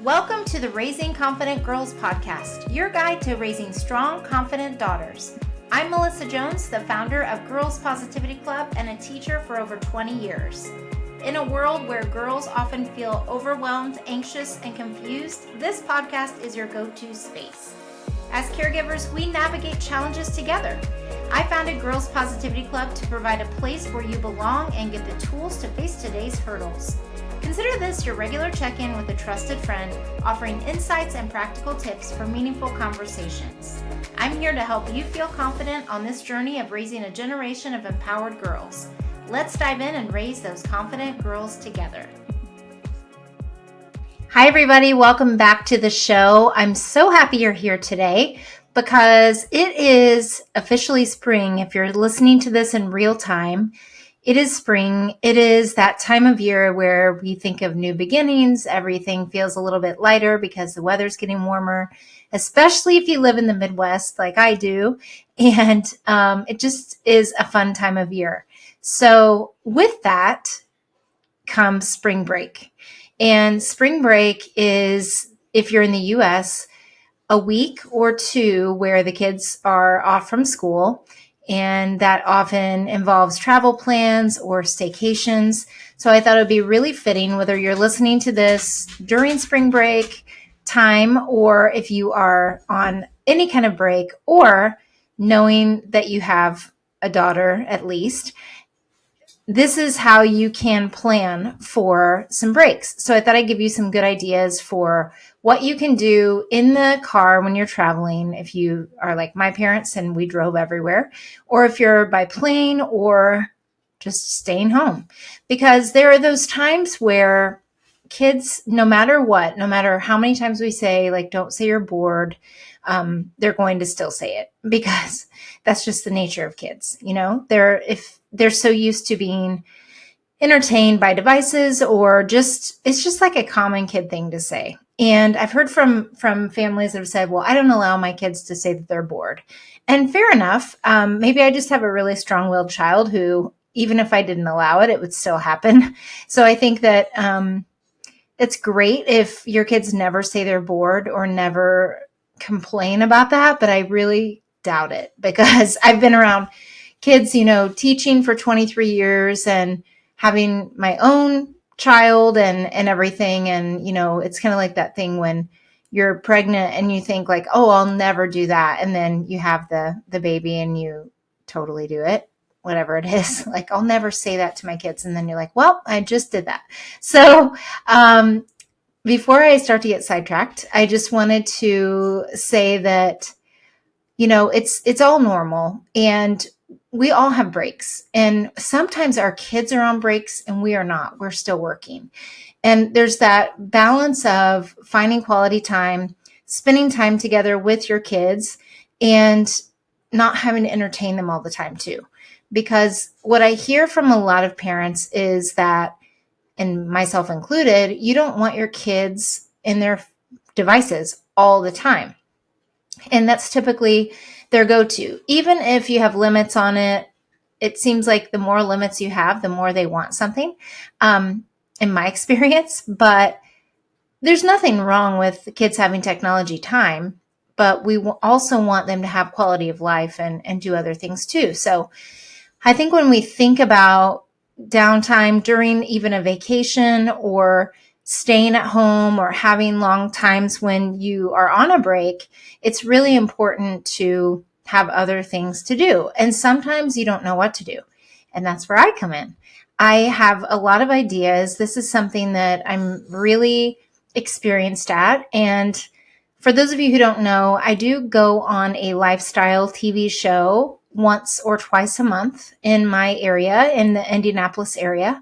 Welcome to the Raising Confident Girls podcast, your guide to raising strong, confident daughters. I'm Melissa Jones, the founder of Girls Positivity Club and a teacher for over 20 years. In a world where girls often feel overwhelmed, anxious, and confused, this podcast is your go-to space. As caregivers, we navigate challenges together. I founded Girls Positivity Club to provide a place where you belong and get the tools to face today's hurdles. Consider this your regular check-in with a trusted friend, offering insights and practical tips for meaningful conversations. I'm here to help you feel confident on this journey of raising a generation of empowered girls. Let's dive in and raise those confident girls together. Hi, everybody. Welcome back to the show. I'm so happy you're here today because it is officially spring. If you're listening to this in real time, it is spring. It is that time of year where we think of new beginnings. Everything feels a little bit lighter because the weather's getting warmer, especially if you live in the Midwest like I do. And it just is a fun time of year. So with that comes spring break. And spring break is, if you're in the US, a week or two where the kids are off from school. And that often involves travel plans or staycations. So I thought it would be really fitting, whether you're listening to this during spring break time or if you are on any kind of break, or knowing that you have a daughter at least, this is how you can plan for some breaks. So I thought I'd give you some good ideas for what you can do in the car when you're traveling, if you are like my parents and we drove everywhere, or if you're by plane or just staying home. Because there are those times where kids, no matter what, no matter how many times we say, like, don't say you're bored, they're going to still say it because that's just the nature of kids. You know, if they're so used to being entertained by devices or it's just like a common kid thing to say. And I've heard from families that have said, well, I don't allow my kids to say that they're bored. And fair enough. Maybe I just have a really strong-willed child who, even if I didn't allow it, it would still happen. So I think that it's great if your kids never say they're bored or never complain about that, but I really doubt it because I've been around kids, teaching for 23 years and having my own child and everything. And, it's kind of like that thing when you're pregnant and you think like, oh, I'll never do that. And then you have the baby and you totally do it, whatever it is. Like, I'll never say that to my kids. And then you're like, well, I just did that. So, before I start to get sidetracked, I just wanted to say that, it's all normal and we all have breaks. And sometimes our kids are on breaks and we are not. We're still working. And there's that balance of finding quality time, spending time together with your kids, and not having to entertain them all the time too. Because what I hear from a lot of parents is that, and myself included, you don't want your kids in their devices all the time. And that's typically their go-to. Even if you have limits on it, it seems like the more limits you have, the more they want something, in my experience. But there's nothing wrong with kids having technology time, but we also want them to have quality of life and do other things too. So I think when we think about downtime during even a vacation or staying at home or having long times when you are on a break, it's really important to have other things to do. And sometimes you don't know what to do. And that's where I come in. I have a lot of ideas. This is something that I'm really experienced at. And for those of you who don't know, I do go on a lifestyle TV show once or twice a month in my area, in the Indianapolis area.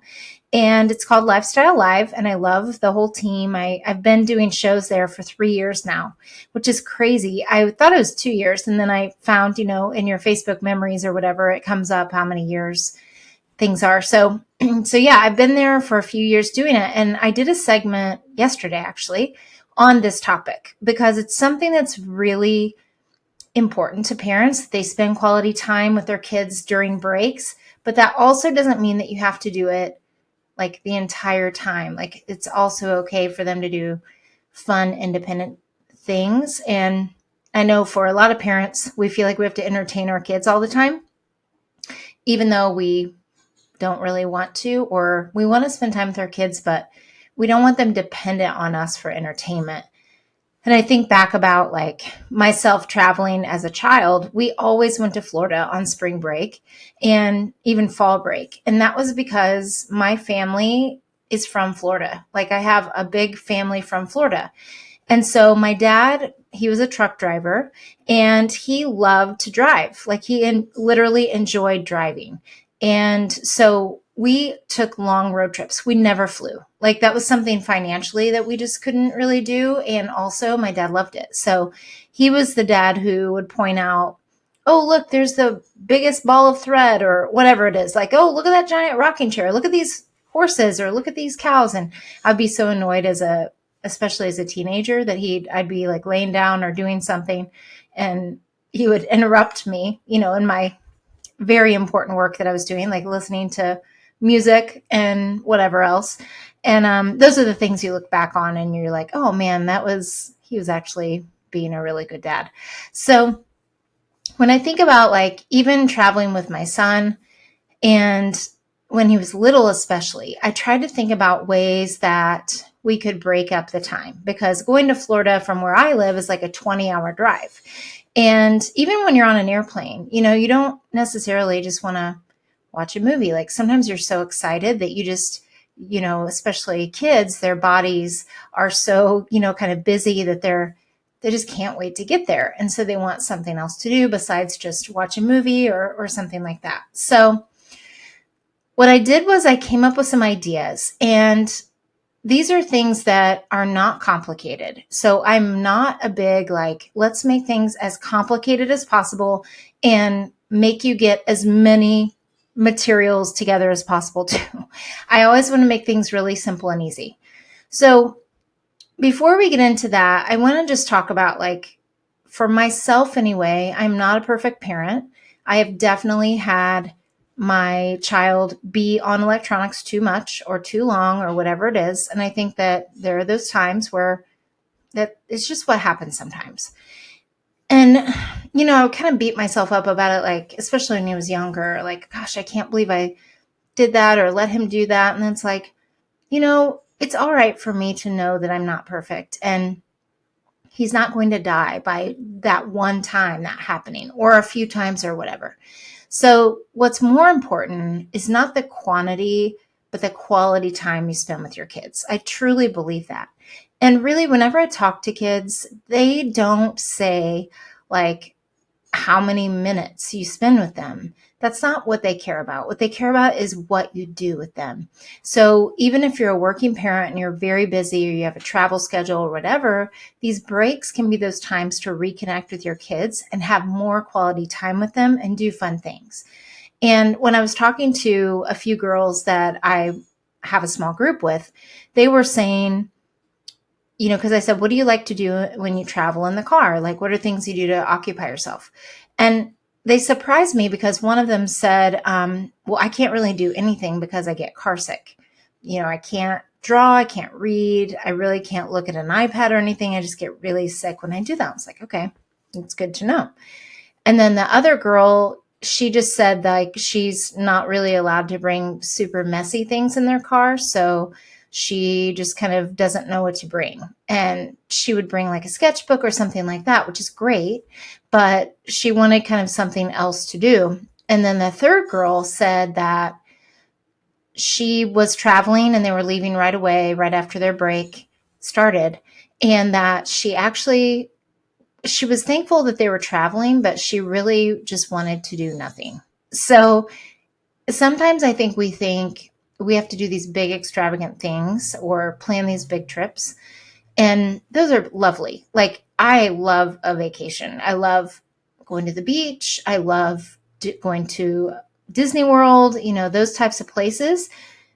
And it's called Lifestyle Live. And I love the whole team. I've been doing shows there for 3 years now, which is crazy. I thought it was 2 years. And then I found, in your Facebook memories or whatever, it comes up how many years things are. So yeah, I've been there for a few years doing it. And I did a segment yesterday, actually, on this topic because it's something that's really important to parents. They spend quality time with their kids during breaks, but that also doesn't mean that you have to do it like the entire time. Like, it's also okay for them to do fun, independent things. And I know for a lot of parents, we feel like we have to entertain our kids all the time, even though we don't really want to, or we want to spend time with our kids, but we don't want them dependent on us for entertainment. And I think back about like myself traveling as a child, we always went to Florida on spring break and even fall break. And that was because my family is from Florida. Like I have a big family from Florida. And so my dad, he was a truck driver and he loved to drive. Like literally enjoyed driving. And so we took long road trips. We never flew. Like that was something financially that we just couldn't really do. And also my dad loved it. So he was the dad who would point out, oh, look, there's the biggest ball of thread or whatever it is. Like, oh, look at that giant rocking chair. Look at these horses or look at these cows. And I'd be so annoyed especially as a teenager, that I'd be like laying down or doing something and he would interrupt me, in my very important work that I was doing, like listening to music and whatever else. And those are the things you look back on and you're like, oh man, he was actually being a really good dad. So when I think about like even traveling with my son, and when he was little, especially, I tried to think about ways that we could break up the time, because going to Florida from where I live is like a 20-hour drive. And even when you're on an airplane, you don't necessarily just want to watch a movie. Like sometimes you're so excited that you just, especially kids, their bodies are so, kind of busy that they just can't wait to get there. And so they want something else to do besides just watch a movie or something like that. So what I did was I came up with some ideas, and these are things that are not complicated. So I'm not a big, like, let's make things as complicated as possible and make you get as many materials together as possible too. I always want to make things really simple and easy. So before we get into that, I want to just talk about, like, for myself anyway, I'm not a perfect parent. I have definitely had my child be on electronics too much or too long or whatever it is. And I think that there are those times where that it's just what happens sometimes. And, I kind of beat myself up about it, like, especially when he was younger, like, gosh, I can't believe I did that or let him do that. And then it's like, it's all right for me to know that I'm not perfect. And he's not going to die by that one time that happening or a few times or whatever. So what's more important is not the quantity, but the quality time you spend with your kids. I truly believe that. And really, whenever I talk to kids, they don't say like how many minutes you spend with them. That's not what they care about. What they care about is what you do with them. So even if you're a working parent and you're very busy or you have a travel schedule or whatever, these breaks can be those times to reconnect with your kids and have more quality time with them and do fun things. And when I was talking to a few girls that I have a small group with, they were saying, because I said, what do you like to do when you travel in the car? Like, what are things you do to occupy yourself? And they surprised me because one of them said, well, I can't really do anything because I get car sick. I can't draw, I can't read, I really can't look at an iPad or anything. I just get really sick when I do that. I was like, okay, it's good to know. And then the other girl, she just said like she's not really allowed to bring super messy things in their car. So she just kind of doesn't know what to bring. And she would bring like a sketchbook or something like that, which is great. But she wanted kind of something else to do. And then the third girl said that she was traveling and they were leaving right away, right after their break started. And that she was thankful that they were traveling, but she really just wanted to do nothing. So sometimes I think we think we have to do these big extravagant things or plan these big trips. And those are lovely. Like I love a vacation. I love going to the beach. I love going to Disney World, those types of places.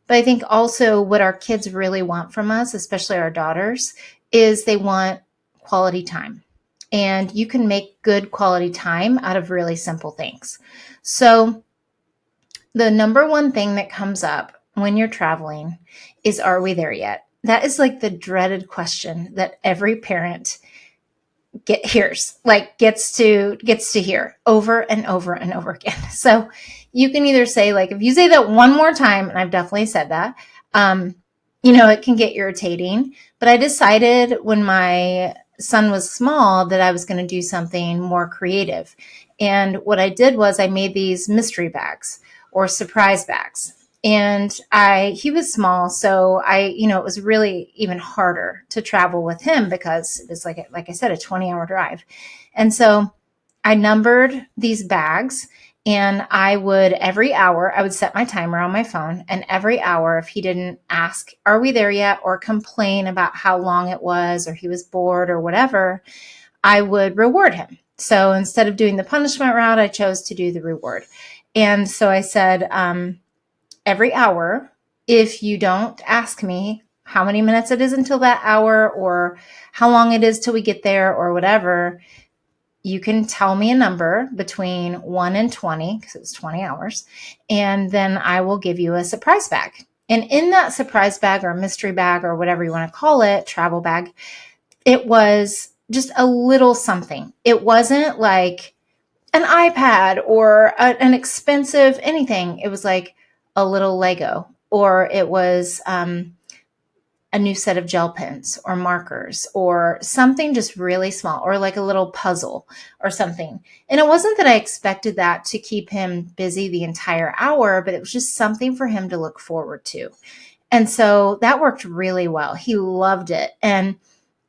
But I think also what our kids really want from us, especially our daughters, is they want quality time. And you can make good quality time out of really simple things. So the number one thing that comes up when you're traveling is, are we there yet? that is like the dreaded question that every parent gets to hear over and over and over again. So you can either say, like, if you say that one more time, and I've definitely said that, it can get irritating. But I decided when my son was small that I was going to do something more creative. And what I did was I made these mystery bags or surprise bags. And he was small, so it was really even harder to travel with him because it was like I said, a 20-hour drive. And so I numbered these bags, and every hour, I would set my timer on my phone. And every hour, if he didn't ask, are we there yet? Or complain about how long it was, or he was bored or whatever, I would reward him. So instead of doing the punishment route, I chose to do the reward. And so I said, every hour, if you don't ask me how many minutes it is until that hour, or how long it is till we get there, or whatever, you can tell me a number between 1 and 20, because it was 20 hours, and then I will give you a surprise bag. And in that surprise bag or mystery bag or whatever you want to call it, travel bag, it was just a little something. It wasn't like an iPad or an expensive anything. It was like a little Lego, or it was a new set of gel pens or markers or something just really small, or like a little puzzle or something. And it wasn't that I expected that to keep him busy the entire hour, but it was just something for him to look forward to. And so that worked really well. He loved it. And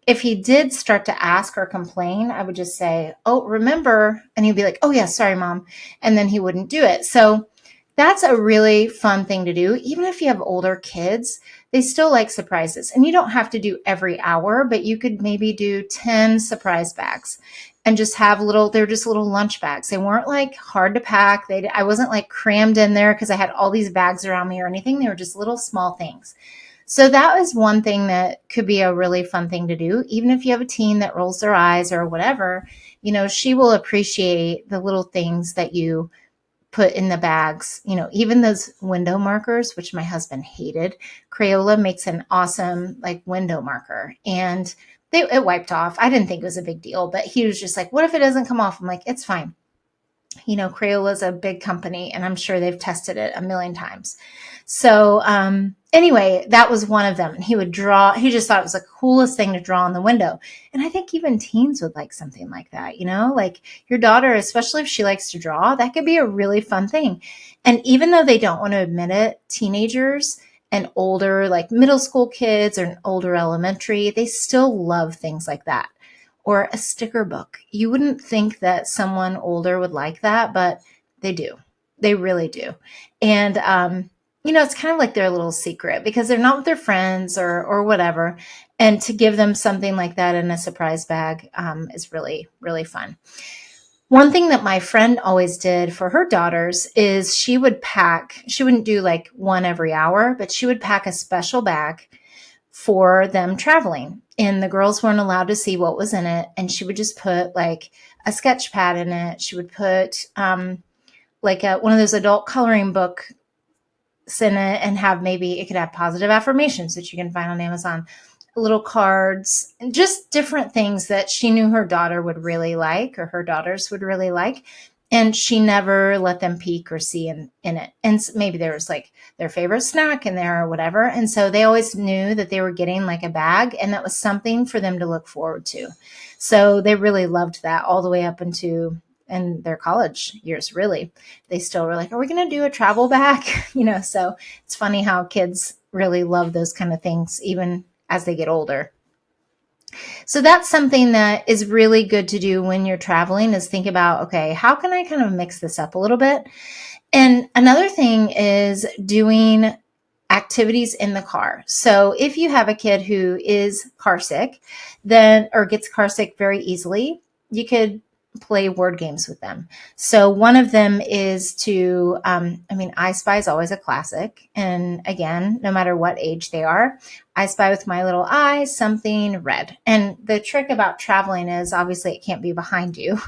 if he did start to ask or complain, I would just say, oh, remember? And he'd be like, oh yeah, sorry, Mom. And then he wouldn't do it. So that's a really fun thing to do. Even if you have older kids, they still like surprises. And you don't have to do every hour, but you could maybe do 10 surprise bags and just have they're just little lunch bags. They weren't like hard to pack. I wasn't like crammed in there because I had all these bags around me or anything. They were just little small things. So that was one thing that could be a really fun thing to do. Even if you have a teen that rolls their eyes or whatever, she will appreciate the little things that you put in the bags. Even those window markers, which my husband hated. Crayola makes an awesome like window marker, and it wiped off. I didn't think it was a big deal, but he was just like, what if it doesn't come off? I'm like, it's fine. Crayola is a big company, and I'm sure they've tested it a million times. So anyway, that was one of them. And he would draw. He just thought it was the coolest thing to draw on the window. And I think even teens would like something like that, like your daughter, especially if she likes to draw, that could be a really fun thing. And even though they don't want to admit it, teenagers and older, like middle school kids or older elementary, they still love things like that. Or a sticker book. You wouldn't think that someone older would like that, but they do. They really do. And, it's kind of like their little secret because they're not with their friends or whatever. And to give them something like that in a surprise bag is really, really fun. One thing that my friend always did for her daughters is she wouldn't do like one every hour, but she would pack a special bag for them traveling. And the girls weren't allowed to see what was in it. And she would just put like a sketch pad in it. She would put like one of those adult coloring books in it, and it could have positive affirmations that you can find on Amazon, little cards, and just different things that she knew her daughter would really like, or her daughters would really like. And she never let them peek or see in it. And maybe there was like their favorite snack in there or whatever. And so they always knew that they were getting like a bag, and that was something for them to look forward to. So they really loved that all the way up into in their college years, really. They still were like, are we going to do a travel bag? So it's funny how kids really love those kind of things, even as they get older. So that's something that is really good to do when you're traveling, is think about, okay, how can I kind of mix this up a little bit? And another thing is doing activities in the car. So if you have a kid who is car sick, or gets car sick very easily, you could play word games with them. So one of them is I Spy is always a classic. And again, no matter what age they are, I spy with my little eye something red. And the trick about traveling is obviously it can't be behind you,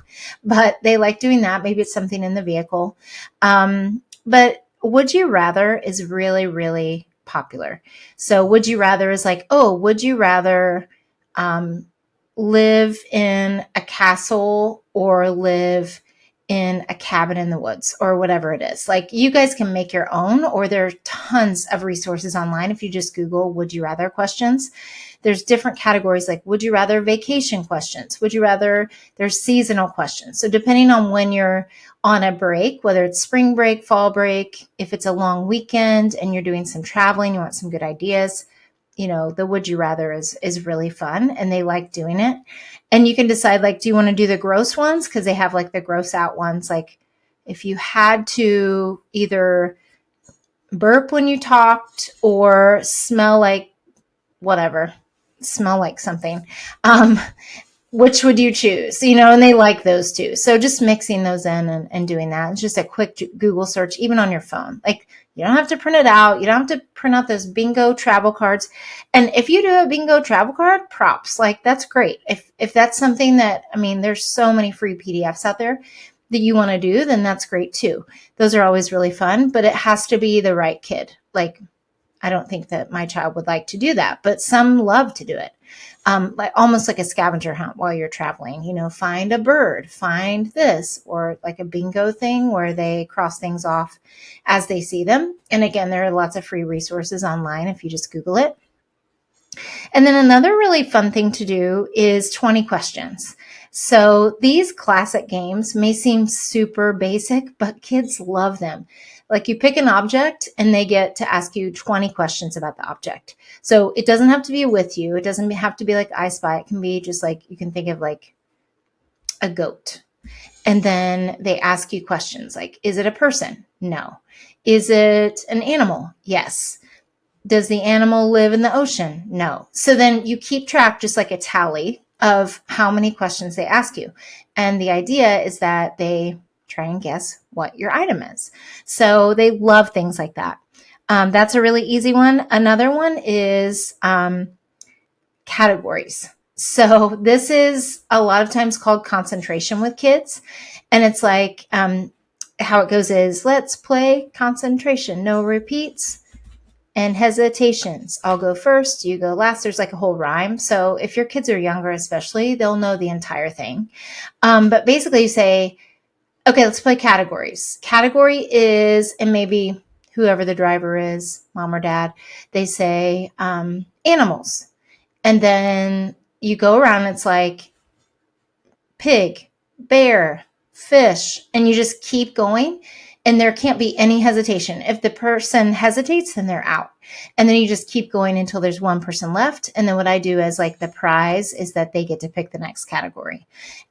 but they like doing that. Maybe it's something in the vehicle. But Would You Rather is really, really popular. So would you rather is like, oh, would you rather um, live in a castle or live in a cabin in the woods or whatever it is? Like, you guys can make your own, or there are tons of resources online. If you just Google would you rather questions, there's different categories, like would you rather vacation questions, would you rather, there's seasonal questions. So depending on when you're on a break, whether it's spring break, fall break, if it's a long weekend and you're doing some traveling, you want some good ideas, the would you rather is really fun, and they like doing it. And you can decide, like, do you want to do the gross ones? Because they have like the gross out ones. Like, if you had to either burp when you talked or smell like whatever, smell like something, um, which would you choose? And they like those too. So just mixing those in and doing that. It's just a quick Google search, even on your phone. Like, you don't have to print it out. You don't have to print out those bingo travel cards. And if you do a bingo travel card, props. Like, that's great. If that's something that, there's so many free PDFs out there that you want to do, then that's great too. Those are always really fun, but it has to be the right kid. Like, I don't think that my child would like to do that, but some love to do it. Like almost like a scavenger hunt while you're traveling, find a bird, find this, or like a bingo thing where they cross things off as they see them. And again, there are lots of free resources online if you just Google it. And then another really fun thing to do is 20 questions. So these classic games may seem super basic, but kids love them. Like, you pick an object and they get to ask you 20 questions about the object. So it doesn't have to be with you. It doesn't have to be like I Spy. It can be just like, you can think of like a goat. And then they ask you questions like, is it a person? No. Is it an animal? Yes. Does the animal live in the ocean? No. So then you keep track, just like a tally, of how many questions they ask you. And the idea is that they try and guess what your item is. So they love things like that. That's a really easy one. Another one is categories. So this is a lot of times called concentration with kids. And it's like, how it goes is, let's play concentration, no repeats and hesitations. I'll go first, you go last. There's like a whole rhyme. So if your kids are younger, especially, they'll know the entire thing. But basically you say, okay, let's play categories. Category is, and maybe whoever the driver is, mom or dad, they say animals. And then you go around, it's like pig, bear, fish, and you just keep going. And there can't be any hesitation. If the person hesitates, then they're out. And then you just keep going until there's one person left. And then what I do as like the prize is that they get to pick the next category.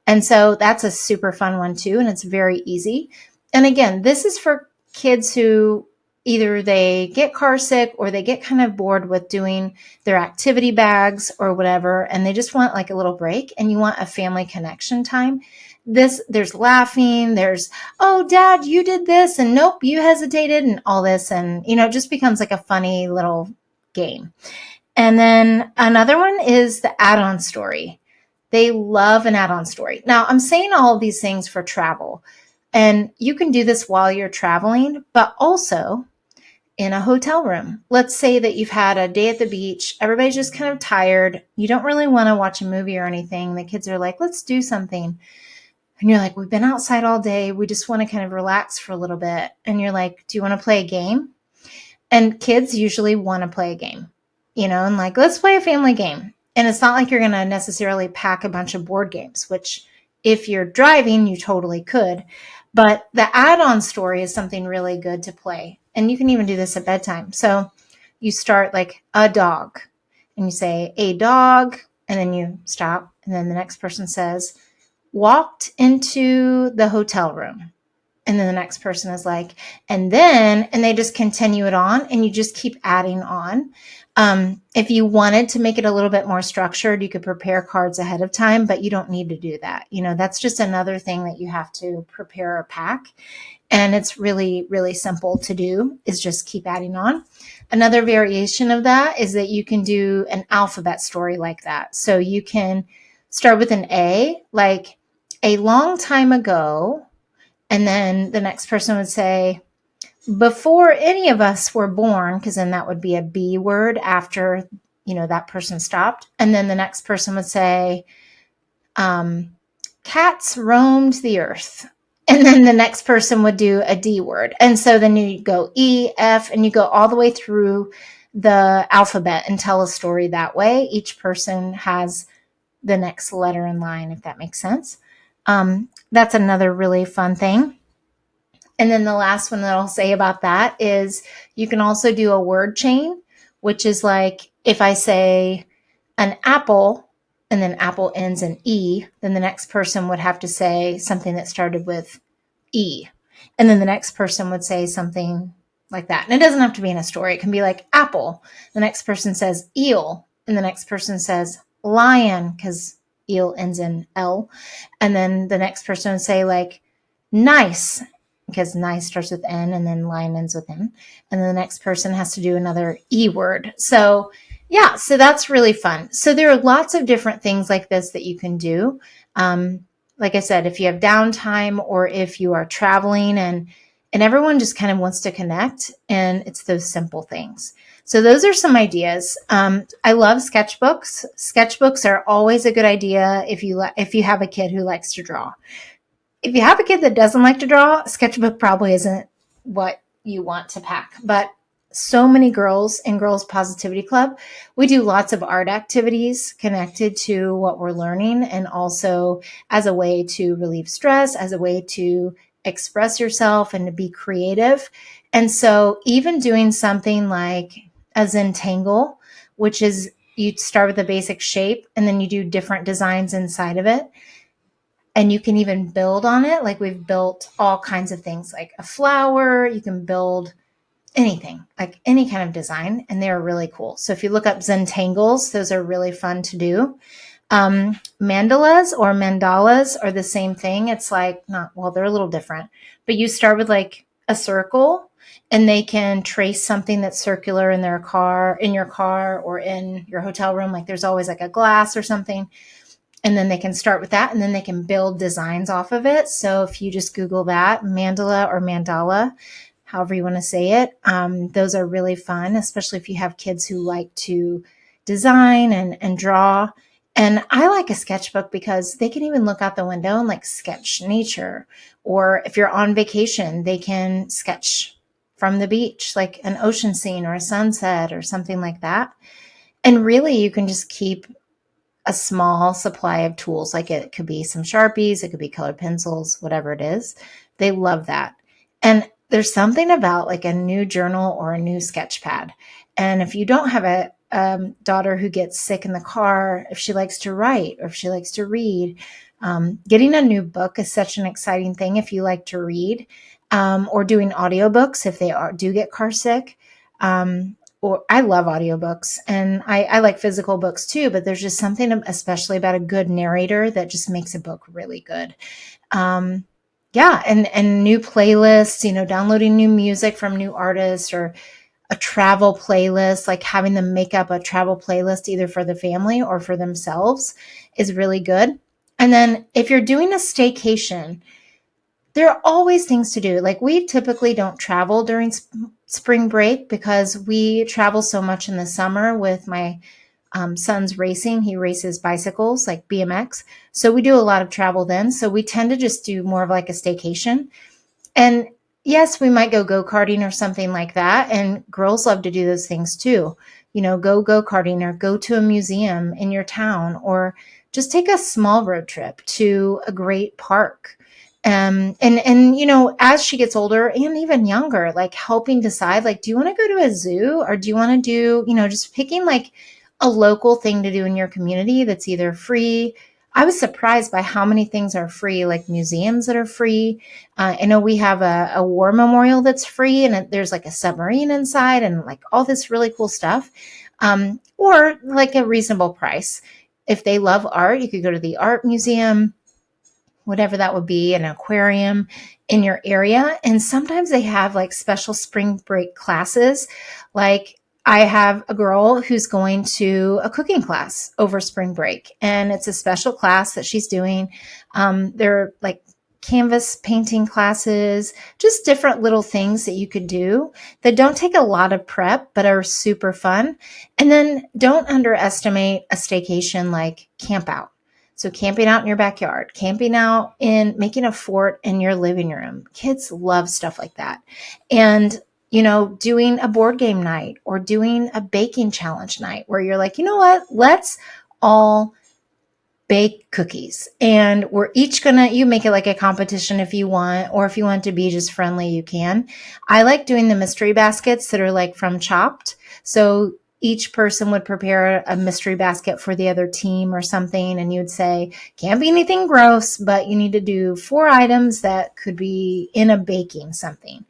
And so that's a super fun one too. And it's very easy. And again, this is for kids who either they get car sick or they get kind of bored with doing their activity bags or whatever. And they just want like a little break, and you want a family connection time. There's laughing, there's, oh, dad, you did this, and nope, you hesitated, and all this. And, it just becomes like a funny little game. And then another one is the add-on story. They love an add-on story. Now, I'm saying all of these things for travel, and you can do this while you're traveling, but also in a hotel room. Let's say that you've had a day at the beach. Everybody's just kind of tired. You don't really want to watch a movie or anything. The kids are like, let's do something. And you're like, we've been outside all day. We just want to kind of relax for a little bit. And you're like, do you want to play a game? And kids usually want to play a game, and like, let's play a family game. And it's not like you're going to necessarily pack a bunch of board games, which if you're driving, you totally could. But the add-on story is something really good to play. And you can even do this at bedtime. So you start like a dog, and you say a dog, and then you stop. And then the next person says, walked into the hotel room. And then the next person is like, and they just continue it on, and you just keep adding on. If you wanted to make it a little bit more structured, you could prepare cards ahead of time, but you don't need to do that. That's just another thing that you have to prepare or pack. And it's really, really simple to do, is just keep adding on. Another variation of that is that you can do an alphabet story like that. So you can start with an A, like a long time ago. And then the next person would say, before any of us were born, because then that would be a B word after, that person stopped. And then the next person would say, um, cats roamed the earth. And then the next person would do a D word. And so then you go E, F, and you go all the way through the alphabet and tell a story that way. Each person has the next letter in line, if that makes sense. That's another really fun thing. And then the last one that I'll say about that is you can also do a word chain, which is like if I say an apple and then apple ends in E, then the next person would have to say something that started with E. And then the next person would say something like that. And it doesn't have to be in a story. It can be like apple. The next person says eel. And the next person says lion, because eel ends in L. And then the next person would say like nice, because nice starts with N and then lion ends with N. And then the next person has to do another E word. So yeah, so that's really fun. So there are lots of different things like this that you can do. Like I said, if you have downtime or if you are traveling and everyone just kind of wants to connect, and it's those simple things. So those are some ideas. I love sketchbooks. Sketchbooks are always a good idea if you have a kid who likes to draw. If you have a kid that doesn't like to draw, a sketchbook probably isn't what you want to pack. But so many girls in Girls Positivity Club, we do lots of art activities connected to what we're learning, and also as a way to relieve stress, as a way to express yourself and to be creative. And so even doing something like a Zentangle, which is you start with a basic shape and then you do different designs inside of it. And you can even build on it. Like we've built all kinds of things, like a flower. You can build anything, like any kind of design, and they're really cool. So if you look up Zentangles, those are really fun to do. Mandalas or mandalas are the same thing. It's like they're a little different, but you start with like a circle, and they can trace something that's circular in your car, or in your hotel room. Like there's always like a glass or something. And then they can start with that, and then they can build designs off of it. So if you just Google that, mandala or mandala, however you want to say it, those are really fun, especially if you have kids who like to design and draw. And I like a sketchbook because they can even look out the window and like sketch nature. Or if you're on vacation, they can sketch from the beach, like an ocean scene or a sunset or something like that. And really, you can just keep a small supply of tools. Like it could be some Sharpies, it could be colored pencils, whatever it is. They love that. And there's something about like a new journal or a new sketch pad. And if you don't have a daughter who gets sick in the car, if she likes to write or if she likes to read, getting a new book is such an exciting thing if you like to read, or doing audiobooks if they do get car sick. Or I love audiobooks, and I like physical books too, but there's just something especially about a good narrator that just makes a book really good. Yeah. And new playlists, downloading new music from new artists, or a travel playlist, like having them make up a travel playlist either for the family or for themselves is really good. And then if you're doing a staycation, there are always things to do. Like we typically don't travel during spring break because we travel so much in the summer with my son's racing. He races bicycles like BMX. So we do a lot of travel then. So we tend to just do more of like a staycation. And yes, we might go go-karting or something like that. And girls love to do those things too. Go go-karting or go to a museum in your town, or just take a small road trip to a great park. And as she gets older and even younger, like helping decide, like, do you want to go to a zoo, or do you want to do, just picking like a local thing to do in your community that's either free. I was surprised by how many things are free, like museums that are free. I know we have a war memorial that's free, and there's like a submarine inside and like all this really cool stuff, or like a reasonable price. If they love art, you could go to the art museum, whatever that would be, an aquarium in your area. And sometimes they have like special spring break classes. Like I have a girl who's going to a cooking class over spring break, and it's a special class that she's doing. They're like canvas painting classes, just different little things that you could do that don't take a lot of prep but are super fun. And then don't underestimate a staycation like camp out. So camping out in your backyard, camping out in making a fort in your living room. Kids love stuff like that. And doing a board game night or doing a baking challenge night where you're like, you know what, let's all bake cookies, and we're each you make it like a competition if you want, or if you want to be just friendly, you can. I like doing the mystery baskets that are like from Chopped. So each person would prepare a mystery basket for the other team or something. And you'd say, can't be anything gross, but you need to do 4 items that could be in a baking something.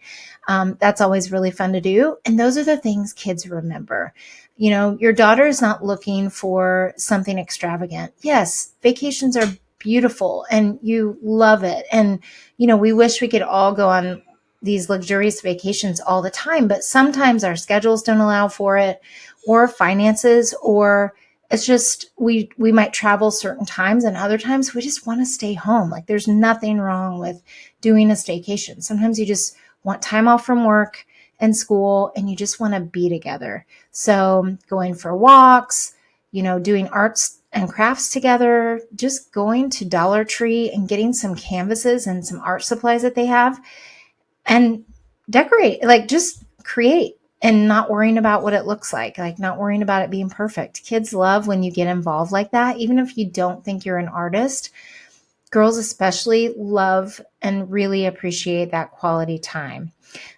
That's always really fun to do. And those are the things kids remember. Your daughter is not looking for something extravagant. Yes, vacations are beautiful and you love it. And, we wish we could all go on these luxurious vacations all the time, but sometimes our schedules don't allow for it, or finances, or it's just we might travel certain times, and other times we just want to stay home. Like, there's nothing wrong with doing a staycation. Sometimes you just want time off from work and school and you just want to be together. So going for walks, doing arts and crafts together, just going to Dollar Tree and getting some canvases and some art supplies that they have and decorate, like just create, and not worrying about what it looks like not worrying about it being perfect. Kids love when you get involved like that. Even if you don't think you're an artist, girls especially love and really appreciate that quality time.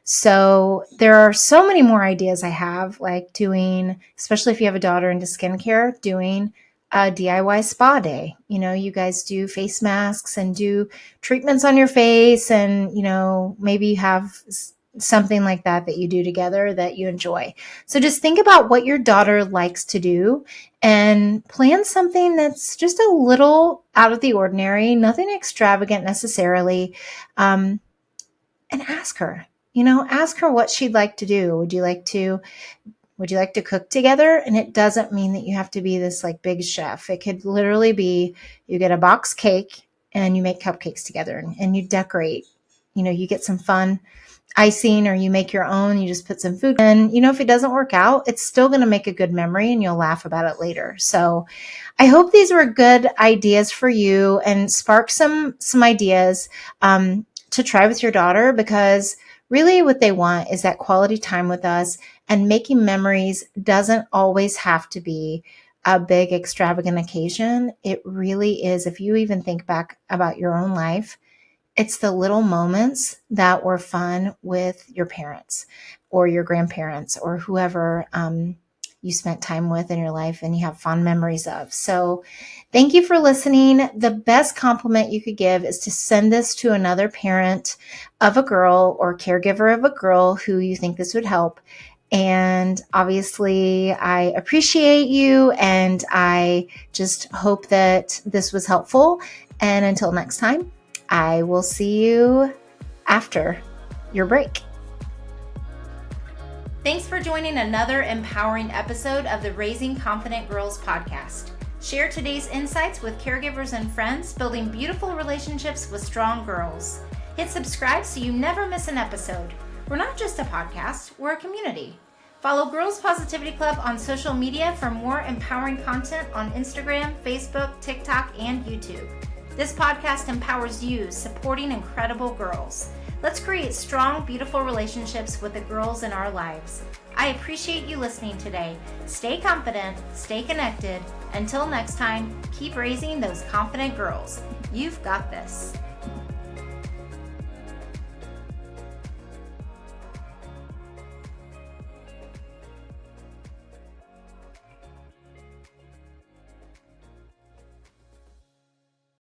So there are so many more ideas I have, like doing, especially if you have a daughter into skincare, doing a DIY spa day. You guys do face masks and do treatments on your face, and, maybe you have something like that you do together that you enjoy. So just think about what your daughter likes to do and plan something that's just a little out of the ordinary, nothing extravagant necessarily. And ask her, ask her what she'd like to do. Would you like to cook together? And it doesn't mean that you have to be this like big chef. It could literally be, you get a box cake and you make cupcakes together and you decorate, you get some fun icing, or you make your own, you just put some food in. If it doesn't work out, it's still going to make a good memory and you'll laugh about it later. So I hope these were good ideas for you and spark some ideas to try with your daughter, because really what they want is that quality time with us, and making memories doesn't always have to be a big extravagant occasion. It really is. If you even think back about your own life, it's the little moments that were fun with your parents or your grandparents or whoever you spent time with in your life and you have fond memories of. So thank you for listening. The best compliment you could give is to send this to another parent of a girl or caregiver of a girl who you think this would help. And obviously, I appreciate you, and I just hope that this was helpful. And until next time, I will see you after your break. Thanks for joining another empowering episode of the Raising Confident Girls podcast. Share today's insights with caregivers and friends, building beautiful relationships with strong girls. Hit subscribe so you never miss an episode. We're not just a podcast, we're a community. Follow Girls Positivity Club on social media for more empowering content on Instagram, Facebook, TikTok, and YouTube. This podcast empowers you, supporting incredible girls. Let's create strong, beautiful relationships with the girls in our lives. I appreciate you listening today. Stay confident, stay connected. Until next time, keep raising those confident girls. You've got this.